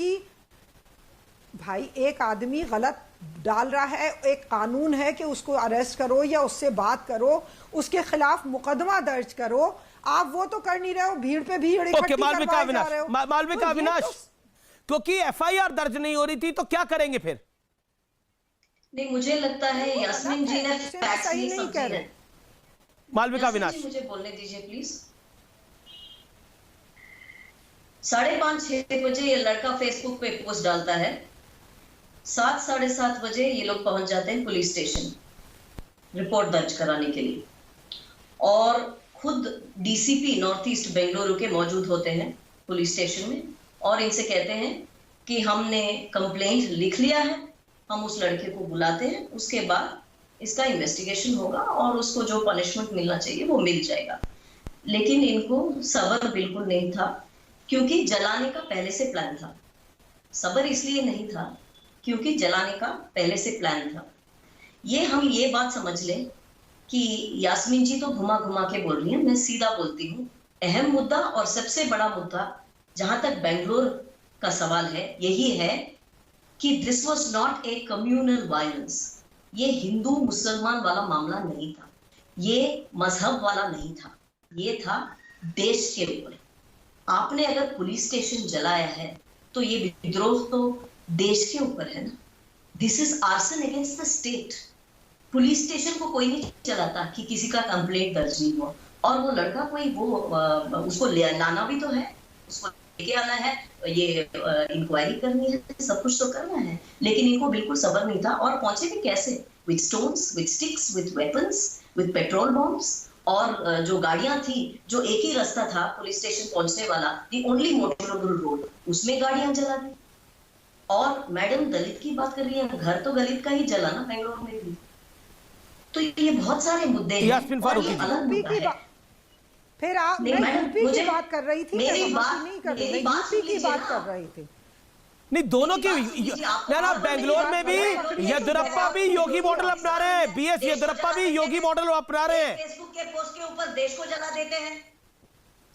कि भाई एक आदमी गलत डाल रहा है, एक कानून है कि उसको अरेस्ट करो या उससे बात करो, उसके खिलाफ मुकदमा दर्ज करो। आप वो तो कर नहीं रहे हो, भीड़ पे भीड़ इकट्ठी करवाए जा रहे हो। मालविका अविनाश, क्योंकि एफआईआर दर्ज नहीं हो रही थी तो क्या करेंगे फिर? नहीं, मुझे लगता है यास्मीन जी ने फैक्ट्स नहीं समझे हैं। मालविका अविनाश, मुझे बोलने दीजिए प्लीज। 5:30-6 बजे ये लड़का फेसबुक पे पोस्ट डालता है, 7 साढ़े 7 बजे ये लोग पहुंच जाते हैं पुलिस स्टेशन रिपोर्ट दर्ज कराने के लिए, और खुद डीसीपी नॉर्थ ईस्ट बेंगलुरु के मौजूद होते हैं पुलिस स्टेशन में, और इनसे कहते हैं कि हमने कंप्लेंट लिख लिया है, हम उस लड़के को बुलाते हैं, उसके बाद इसका इन्वेस्टिगेशन होगा और उसको जो पनिशमेंट मिलना चाहिए वो मिल जाएगा। लेकिन इनको सब्र बिल्कुल नहीं था, क्योंकि जलाने का पहले से प्लान था। सब्र इसलिए नहीं था क्योंकि जलाने का पहले से प्लान था। हम ये बात समझ लें कि यास्मीन जी तो घुमा घुमा के बोल रही हैं, मैं सीधा बोलती हूँ। अहम मुद्दा और सबसे बड़ा मुद्दा जहां तक बेंगलोर का सवाल है यही है कि this was not a communal violence. ये हिंदू मुसलमान वाला मामला नहीं था, ये मजहब वाला नहीं था, ये था देश के ऊपर। आपने अगर पुलिस स्टेशन जलाया है तो ये विद्रोह तो देश के ऊपर है ना। This is arson against the state. Police station को कोई नहीं चलाता कि किसी का कंप्लेंट दर्ज नहीं हुआ, और वो लड़का कोई उसको लाना भी तो है, उसको लेके आना है, ये इंक्वायरी करनी है, सब कुछ तो करना है। लेकिन इनको बिल्कुल सब्र नहीं था, और पहुंचे भी कैसे? With stones, with sticks, with weapons, with petrol bombs, और जो गाड़ियां थी, जो एक ही रास्ता था पुलिस स्टेशन पहुंचने वाला, दी ओनली मोटरेबल रोड, उसमें गाड़ियां जला दी। और मैडम दलित की बात कर रही है, घर तो दलित का ही जला ना बेंगलोर में भी। तो ये बहुत सारे मुद्दे हैं। यास्मीन फारूकी अलग मुद्दा है। फिर आप यूपी की बात कर रही थी, मेरी बात नहीं कर रही, यूपी की बात कर रही थी। नहीं, दोनों की ना बेंगलोर में भी येदियुरप्पा भी योगी मॉडल अपना रहे हैं, बीएस येदियुरप्पा भी योगी मॉडल अपना रहे हैं। फेसबुक के पोस्ट के ऊपर देश को जला देते हैं,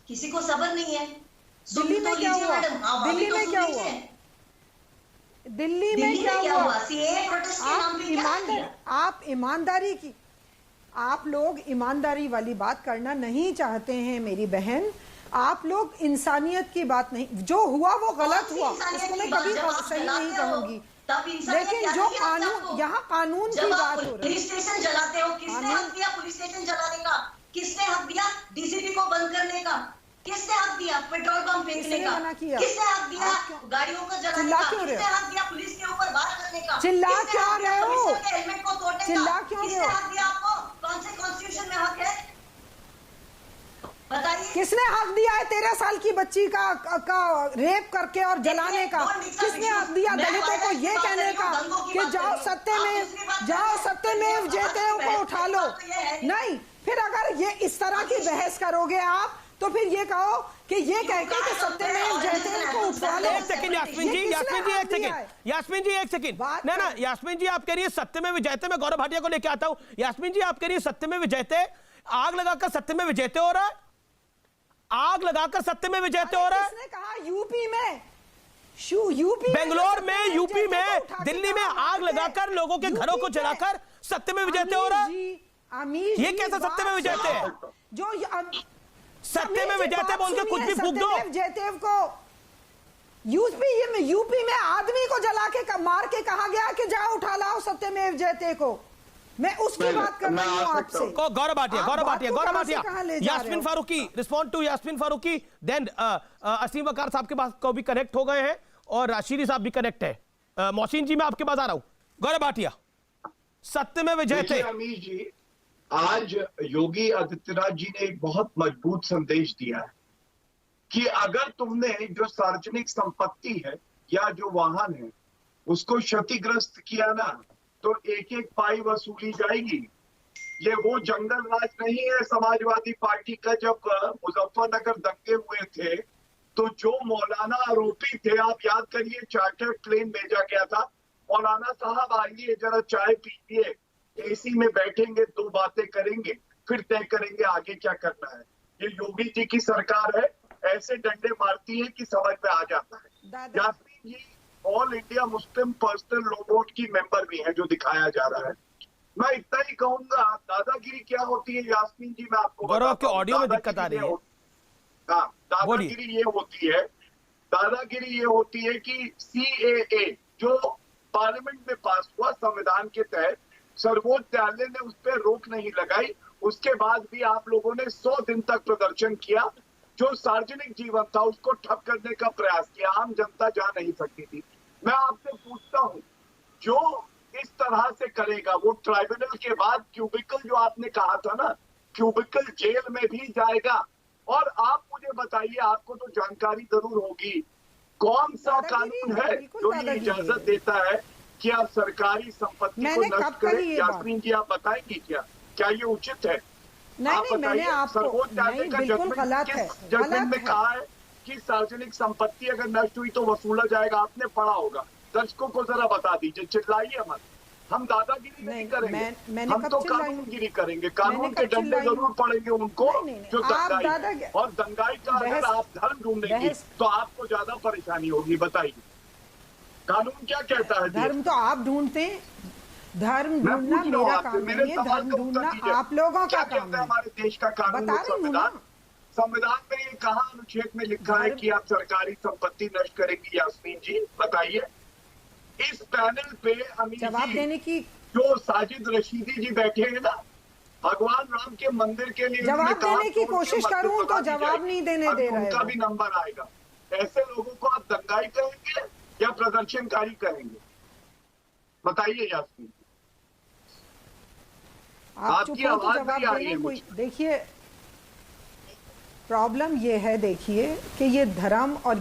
किसी को सब्र नहीं है। दिल्ली में क्या हुआ? दिल्ली में क्या हुआ? दिल्ली में क्या हुआ? आप ईमानदारी की, आप लोग ईमानदारी वाली बात करना नहीं चाहते हैं मेरी बहन। आप लोग इंसानियत की बात नहीं, जो हुआ वो गलत हुआ, उसको मैं कभी सही नहीं कहूंगी, लेकिन जो कानून, यहाँ कानून की बात हो रही है। पुलिस स्टेशन जलाते हो, किसने हक दिया पुलिस स्टेशन जलाने का? किसने हक दिया डीसीपी को बंद करने का? किसने हक दिया पेट्रोल पंप फेंकने का? किसने हक दिया गाड़ियों को जलाने का? किसने हक दिया पुलिस के ऊपर वार करने का? चिल्ला क्यों रहे हो? हेलमेट को तोड़ने का? चिल्ला क्यों रहे किसने हो? हक दिया आपको? कौन से कॉन्स्टिट्यूशन में हक है बताइए? किसने हक दिया है 13 साल की बच्ची का रेप करके और जलाने का? किसने हक दिया दलितों को ये कहने का कि जाओ सत्यमेव जयते को उठा लो? नहीं, फिर अगर ये इस तरह की बहस करोगे आप तो फिर ये कहो कि ये कहते कि सत्यमेव जयते को उठा लो। एक सेकंड यास्मीन जी, एक सेकंड। ना यास्मीन जी, आप कह रही है सत्यमेव जयते, मैं गौरव भाटिया को लेके आता हूं। यास्मीन जी, आप कह रही है सत्यमेव जयते, आग लगाकर सत्यमेव जयते हो रहा है, आग लगाकर सत्यमेव जयते हो रहा है। किसने कहा? यूपी में, यूपी बेंगलोर में, यूपी में, दिल्ली में आग लगाकर लोगों के घरों को जलाकर सत्यमेव जयते हो रहा है। ये कैसा सत्यमेव जयते है? जो सत्यमेव जयते बोल के कुछ भी फूंक दो। जयदेव को यूपी में आदमी को जला के मार के कहा गया कि जाओ उठा लाओ सत्यमेव जयते को। मैं उसकी बात कर रही हूं आपसे। Gaurav Bhatia, Yasmeen Farooqui, respond to Yasmeen Farooqui, then Aseem Waqar sahab के पास को भी कनेक्ट हो गए हैं और राशिदी साहब भी कनेक्ट है। मोहसिन जी, मैं आपके पास आ रहा हूं। गौरव भाटिया, सत्यमेव जयते। अमीश जी, आज योगी आदित्यनाथ जी ने एक बहुत मजबूत संदेश दिया है कि अगर तुमने जो सार्वजनिक संपत्ति है या जो वाहन है उसको क्षतिग्रस्त किया ना, तो एक एक पाई वसूली जाएगी। ये वो जंगल राज नहीं है समाजवादी पार्टी का। जब मुजफ्फरनगर दंगे हुए थे तो जो मौलाना आरोपी थे, आप याद करिए, चार्टर्ड प्लेन भेजा गया था, मौलाना साहब आइए जरा चाय पीजिए, एसी में बैठेंगे, 2 बातें करेंगे, फिर तय करेंगे आगे क्या करना है। ये योगी जी की सरकार है, ऐसे डंडे मारती है कि समझ में आ जाता है। Yasmeen ji all India Muslim personal law board की मेंबर भी हैं, जो दिखाया जा रहा है। मैं इतना ही कहूंगा, दादागिरी क्या होती है यास्मीन जी, मैं आपको गौरव, आपके बताता हूं। ऑडियो में दिक्कत आ रही है। हाँ, दादागिरी ये होती है, दादागिरी ये होती है कि CAA जो पार्लियामेंट में पास हुआ संविधान के तहत, सर्वोच्च न्यायालय ने उस पर रोक नहीं लगाई। उसके बाद भी आप लोगों ने 100 दिन तक प्रदर्शन किया। जो सार्वजनिक जीवन था उसको ठप करने का प्रयास किया। आम जनता जा नहीं सकती थी। मैं आपसे पूछता हूं, जो इस तरह से करेगा वो ट्राइब्यूनल के बाद क्यूबिकल, जो आपने कहा था ना, क्यूबिकल जेल में भी जाएगा। और आप मुझे बताइए, आपको तो जानकारी जरूर होगी, कौन सा कानून है जो ये इजाजत देता है कि आप सरकारी संपत्ति को नष्ट करें? यास्मीन जी आप बताएंगी क्या ये उचित है? नहीं, मैंने आपको सर्वोच्च न्यायालय का जजमेंट में कहा है कि सार्वजनिक संपत्ति अगर नष्ट हुई तो वसूला जाएगा। आपने पढ़ा होगा। दर्शकों को जरा बता दीजिए, चिल्लाइए मत। हम दादागिरी नहीं करेंगे, हम तो कानूनगिरी करेंगे। कानून के डंडे जरूर पड़ेंगे उनको जो दंगाई, और दंगाई का अगर आप धर्म ढूंढेंगे तो आपको ज्यादा परेशानी होगी। बताइए कानून क्या कहता है? धर्म तो आप ढूंढते हैं, धर्म ढूंढना मेरा काम नहीं है, धर्म ढूंढना आप लोगों का काम है। हमारे देश का कानून, संविधान में ये कहाँ अनुच्छेद में लिखा है कि आप सरकारी संपत्ति नष्ट करेंगी? यास्मीन जी बताइए। इस पैनल पे जवाब देने की जो साजिद रशीदी जी बैठे हैं ना, भगवान राम के मंदिर के लिए जवाब देने की कोशिश करूं तो जवाब नहीं देने दे रहे, उनका भी नंबर आएगा। ऐसे लोगों को आप दंगाई कहेंगे या प्रदर्शनकारी कहेंगे? बताइए यास्मीन। आप चुप हो तो जवाब देने कोई। देखिए प्रॉब्लम ये है, देखिए कि ये धर्म और